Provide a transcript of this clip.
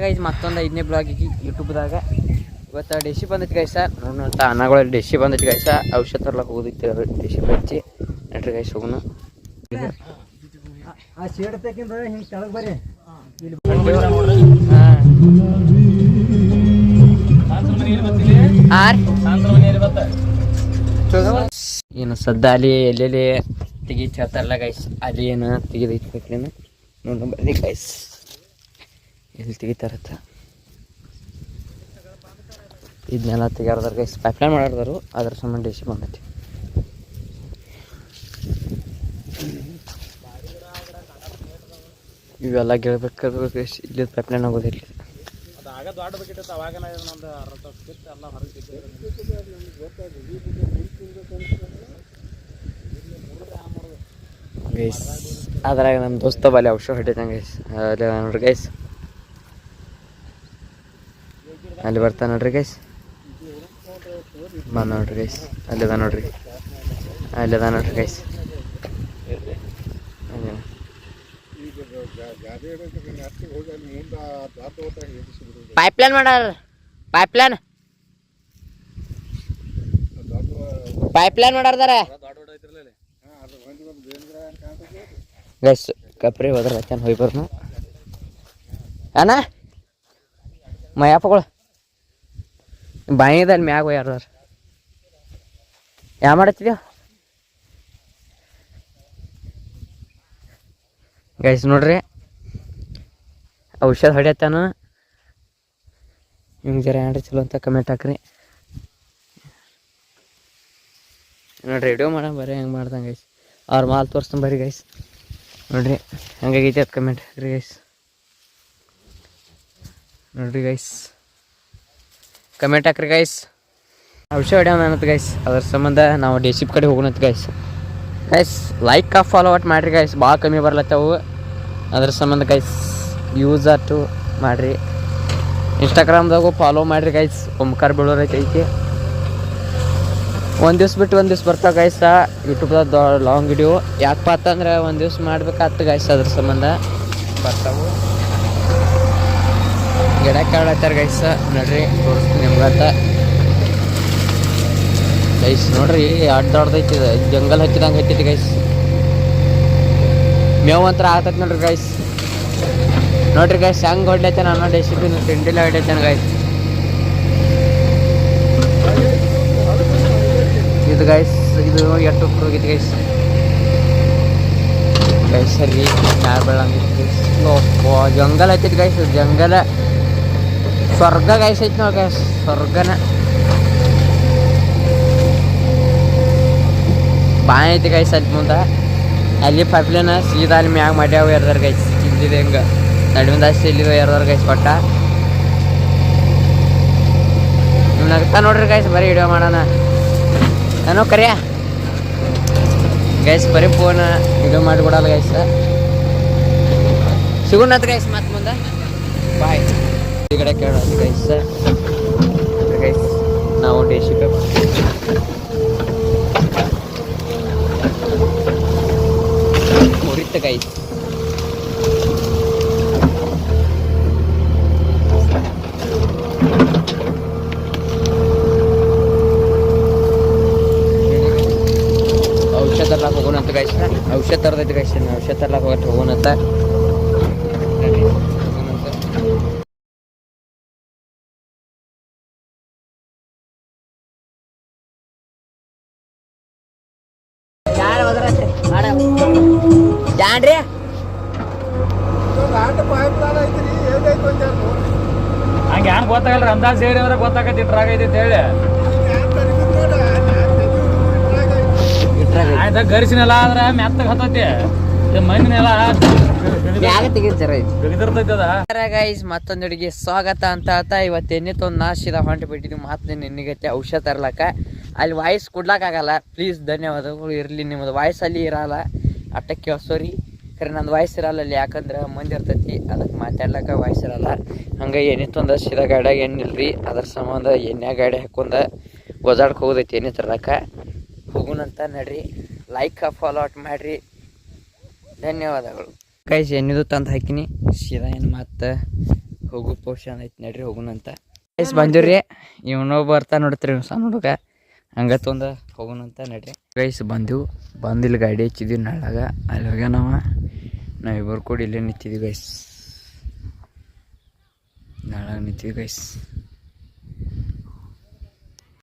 guys ಮತ್ತೊಂದು 5ನೇ blog ಯೂಟ್ಯೂಬ್ದಾಗ ಇವತ್ತು ಡೆಶಿ ಬಂದೈತಿ ಗೈಸ ನೋಡೋಣ ಅನ್ನಗಳ ಡೆಶಿ ಬಂದೈತಿ ಗೈಸ ಔಷಧ ತರ್ಲಕ್ಕೆ ಹೋಗಿತ್ತು ಡೆಶಿ ಹಚ್ಚಿ ನಡ್ರಿ ಗೈಸ್ ಹೋಗೋಣ ಏನು ಸದ್ದ ಅಲ್ಲಿ ಎಲ್ಲೆಲ್ಲಿ ತೆಗೀತಿ ಹೇಳ್ತಾರಲ್ಲ ಗೈಸ್ ಅಲ್ಲಿ ಏನು ತೆಗಿದೈತಿ ಬೇಕೇನು ನೋಡೋಣ ಬರ್ರಿ ಗೈಸ್ ಎಲ್ಲಿ ತೆಗಿತಾರತ್ತ ಇದನ್ನೆಲ್ಲ ತೆಗ್ಯಾರದಾರ ಗೈಸ್ ಪೈಪ್ಲೈನ್ ಮಾಡ್ಯಾರದಾರು ಅದ್ರ ಸಂಬಂಧ ಡೆಶಿ ಬಂದೈತಿ ಇವೆಲ್ಲ ಗೆಳ್ಬೇಕಾದ್ರೆ ಗೈಸ್ ಇಲ್ಲಿ ಪೈಪ್ಲೈನ್ ಆಗೋದಿಲ್ಲ ಗೈಸ್ ಅದ್ರಾಗ ನಮ್ಮ ದೋಸ್ತ ಬಲ್ಲಿ ಔಷಧ ಹೊಡಿತಾನೆ ಗೈಸ್ ಅಲ್ಲಿ ನೋಡ್ರಿ ಗೈಸ್ ಅಲ್ಲಿ ಬರ್ತಾನೆ ನೋಡ್ರಿ ಗೈಸ್ ಬಂದ ನೋಡ್ರಿ ಗೈಸ್ ಅಲ್ಲಿದ ನೋಡ್ರಿ ಗೈಸ್ ಪೈಪ್ಲೈನ್ ಮಾಡ್ಯಾರ ಪೈಪ್ಲೈನ್ ಮಾಡ್ಯಾರ ಗೈಸ್ ಕಪ್ರಿ ಹೋದ್ರ ರಚನ್ ಹೋಗಿ ಬರ್ನು ಅಣ್ಣ ಮಯಪ್ಪಗಳು ಬಾಯಿದಲ್ಲಿ ಮ್ಯಾಗ ಯಾರ್ದಾರ ಯಾವ ಮಾಡತ್ತಿದ್ಯೋ ಗೈಸ್ ನೋಡ್ರಿ ಔಷಧ ಹೊಡ್ಯತ್ತಾನು ನಿಮ್ಗೆ ಜರ ಏನ್ರಿ ಚಲೋ ಅಂತ ಕಮೆಂಟ್ ಹಾಕ್ರಿ ನೋಡ್ರಿ ವಿಡಿಯೋ ಮಾಡ ಬರೀ ಹೆಂಗೆ ಮಾಡ್ದಂಗೆ ಗೈಸ್ ಅವ್ರ ಮಾಲ್ ತೋರಿಸ್ತಾನೆ ಬರ್ರಿ ಗೈಸ್ ನೋಡ್ರಿ ಹಂಗಾಗೈತಿ ಅದು ಕಮೆಂಟ್ ಹಾಕ್ರಿ ಗೈಸ್ ನೋಡ್ರಿ ಗೈಸ್ ಕಮೆಂಟ್ ಹಾಕ್ರಿ ಗೈಸ್ ಔಷಧ ಹೊಡ್ಯಾವ ಅನ್ನತ್ ಗೈಸ್ ಅದ್ರ ಸಂಬಂಧ ನಾವು ಡೆಸಿಪ್ ಕಡೆ ಹೋಗೋಣತ್ ಗೈಸ್ ಲೈಕ್ ಫಾಲೋ ಔಟ್ ಮಾಡಿರಿ ಗೈಸ್ ಭಾಳ ಕಮ್ಮಿ ಬರ್ಲತ್ತವು ಅದ್ರ ಸಂಬಂಧ ಗೈಸ್ ಯೂಸ್ ಆಟು ಮಾಡಿರಿ ಇನ್ಸ್ಟಾಗ್ರಾಮ್ದಾಗೂ ಫಾಲೋ ಮಾಡಿರಿ ಗೈಸ್ ಓಂಕಾರ ಬೀಳೋರ್ ಐತಿ ಒಂದು ದಿವ್ಸ ಬಿಟ್ಟು ಒಂದು ದಿವ್ಸ ಬರ್ತಾವೆ ಗೈಸ ಯೂಟ್ಯೂಬ್ದಾಗ ಲಾಂಗ್ ವಿಡಿಯೋ ಯಾಕಪ್ಪ ಅಂತಂದ್ರೆ ಒಂದು ದಿವ್ಸ ಮಾಡ್ಬೇಕಾಗ್ತದೆ ಗೈಸ್ ಅದ್ರ ಸಂಬಂಧ ಬರ್ತಾವೆ ಗಿಡ ಕಾಳತ್ತಾರ ಗೈಸ ನೋಡ್ರಿ ತೋರಿಸ್ತೀನಿ ನಿಮ್ಗಂತ ಗೈಸ್ ನೋಡ್ರಿ ಅಡ್ಡಾಡ್ದೈತಿ ಜಂಗಲ್ ಹಚ್ಚಿದಂಗೆ ಹತ್ತೈತಿ ಗೈಸ್ ಮೇವು ಅಂತರ ಆಗ್ತೈತಿ ನೋಡ್ರಿ ಗೈಸ್ ಹೆಂಗೆ ಹೊಡ್ಲೈತೇನೆ ಅನ್ನೋ ಡೆಸಿಪಿನ ತಿಂಡಿಲ್ಲ ಹೊಡ್ಲೈತೇನೆ ಗೈಸ್ ಇದು ಗೈಸ್ ಇದು ಎಷ್ಟು ಹೋಗಿತ್ತು ಗೈಸ್ ಸರಿ ಯಾರು ಬೆಳಂಗಿತ್ತು ಜಂಗಲ್ ಹತ್ತೈತಿ ಗೈಸ್ ಜಂಗಲ ಸ್ವರ್ಗ ಗೈಸ್ ಐತಿ ನೋಡಿ ಗೈಸ್ ಸ್ವರ್ಗನ ಬಾಯಿ ಐತಿ ಗೈಸ್ ಅಲ್ಲಿ ಮುಂದೆ ಅಲ್ಲಿ ಪೈಪ್ಲೈನ್ ಸೀದಾ ಅಲ್ಲಿ ಮ್ಯಾಗ ಮಾಡ್ಯಾವ ಎರ್ದಾರ ಗೈಸ್ ಇಲ್ಲಿದೆ ಹೆಂಗೆ ನಡುವಿಂದ ಅಷ್ಟು ಇಲ್ಲಿದೆ ಎರ್ದಾರ ಗೈಸ್ ಕೊಟ್ಟ ನೀವು ನಗ್ತಾ ನೋಡ್ರಿ ಗೈಸ್ ಬರೀ ವಿಡಿಯೋ ಮಾಡೋಣ ಏನೋ ಕರಿಯ ಗೈಸ್ ಬರೀ ಫೋನ್ ವಿಡಿಯೋ ಮಾಡಿಕೊಡಲ್ಲ ಗೈಸ್ ಸಿಗೋಣತ್ ಗೈಸ್ ಮತ್ತೆ ಮುಂದೆ ಬಾಯ್ ಈ ಕಡೆ ಕೇಳೋದು ಗೈಸ್ ನಾವು ಡೆಶಿ ಮುರಿತ ಗೈಸ್ ಔಷಧ ತರ್ಲಾಕ ಹೋಗೋಣಂತ ಗೈಸ್ ಔಷಧ ತರದೈತಿ ಗೈಸ್ ಔಷಧ ತರ್ಲಾಕ ಹೋಗಕ್ಕೆ ಹೋಗೋಣಂತ ಜಾನ್ರಿ ಹಂಗೆ ಏನು ಗೊತ್ತಾಗಲ್ರಿ ಅಂದಾಜ್ ಸೇರಿ ಅಂದ್ರೆ ಗೊತ್ತಾಗೈತಿ ಇಟ್ರಾಗ ಐತಿ ಹೇಳಿ ಆಯ್ತಾ ಗರಿಸಿನೆಲ್ಲ ಆದ್ರೆ ಮೆತ್ತಗೆ ಹತ್ತೈತಿ ಮಣ್ಣಿನೆಲ್ಲ ಗೈಸ್ ಮತ್ತೊಂದು ಹುಡುಗಿ ಸ್ವಾಗತ ಅಂತ ಹೇಳ್ತಾ ಇವತ್ತು ಎನ್ನಿತ್ತೊಂದು ನಾಶಿದ ಹೊಂಟು ಬಿಟ್ಟಿದ್ವಿ ಮತ್ತೆ ನಿನ್ನಿಗತ್ತೆ ಔಷಧ ತರ್ಲಕ್ಕ ಅಲ್ಲಿ ವಾಯ್ಸ್ ಕೊಡ್ಲಾಕಾಗಲ್ಲ ಪ್ಲೀಸ್ ಧನ್ಯವಾದಗಳು ಇರಲಿ ನಿಮ್ಮದು ವಾಯ್ಸ್ ಅಲ್ಲಿ ಇರಲ್ಲ ಅಟ್ಟಕ್ಕೆ ಕೇಳಿಸೋರಿ ಖರೆ ನಂದು ವಾಯ್ಸ್ ಇರಲ್ಲ ಅಲ್ಲಿ ಯಾಕಂದ್ರೆ ಮಂದಿ ಇರ್ತೈತಿ ಅದಕ್ಕೆ ಮಾತಾಡ್ಲಕ್ಕ ವಾಯ್ಸ್ ಇರಲ್ಲ ಹಂಗೆ ಏನಿತ್ತೊಂದು ಸೀದಾ ಗಾಡಿಯಾಗ ಎಣ್ಣಿಲ್ರಿ ಅದ್ರ ಸಂಬಂಧ ಎಣ್ಣೆ ಗಾಡಿ ಹಾಕೊಂಡ ಓದಾಡ್ಕೆ ಹೋಗೋದೈತಿ ಎಣ್ಣೆ ತರ್ಲಕ್ಕ ಹೋಗೋಣಂತ ನಡ್ರಿ ಲೈಕ್ ಫಾಲೋ ಔಟ್ ಮಾಡಿರಿ ಧನ್ಯವಾದಗಳು ಗೈಸ್ ಎಣ್ಣಿದು ತಂದು ಹಾಕಿನಿ ಸೀದಾ ಏನು ಮತ್ತೆ ಹೋಗು ಪೋಷನ್ ಐತಿ ನಡ್ರಿ ಹೋಗುನಂತ ಗೈಸ್ ಬಂದಿವ್ರಿ ಇವನು ಬರ್ತಾ ನೋಡ್ತೀರಿ ಇವ್ ಸಣ್ಣ ಹುಡುಗ ಹಂಗ ತೊಂದ ಹೋಗುನಂತ ನಡ್ರಿ ಗೈಸ್ ಬಂದಿಲ್ಲಿ ಗಾಡಿ ಹಚ್ಚಿದ್ವಿ ನಾಳಾಗ ಅಲ್ಲಿ ಹೋಗ್ಯಾನವ ನಾವಿಬ್ಬರು ಕೂಡ ಇಲ್ಲೇ ನಿಂತಿದ್ವಿ ಗೈಸ್ ನಾಳಾಗ ನಿಂತಿದ್ವಿ ಗೈಸ್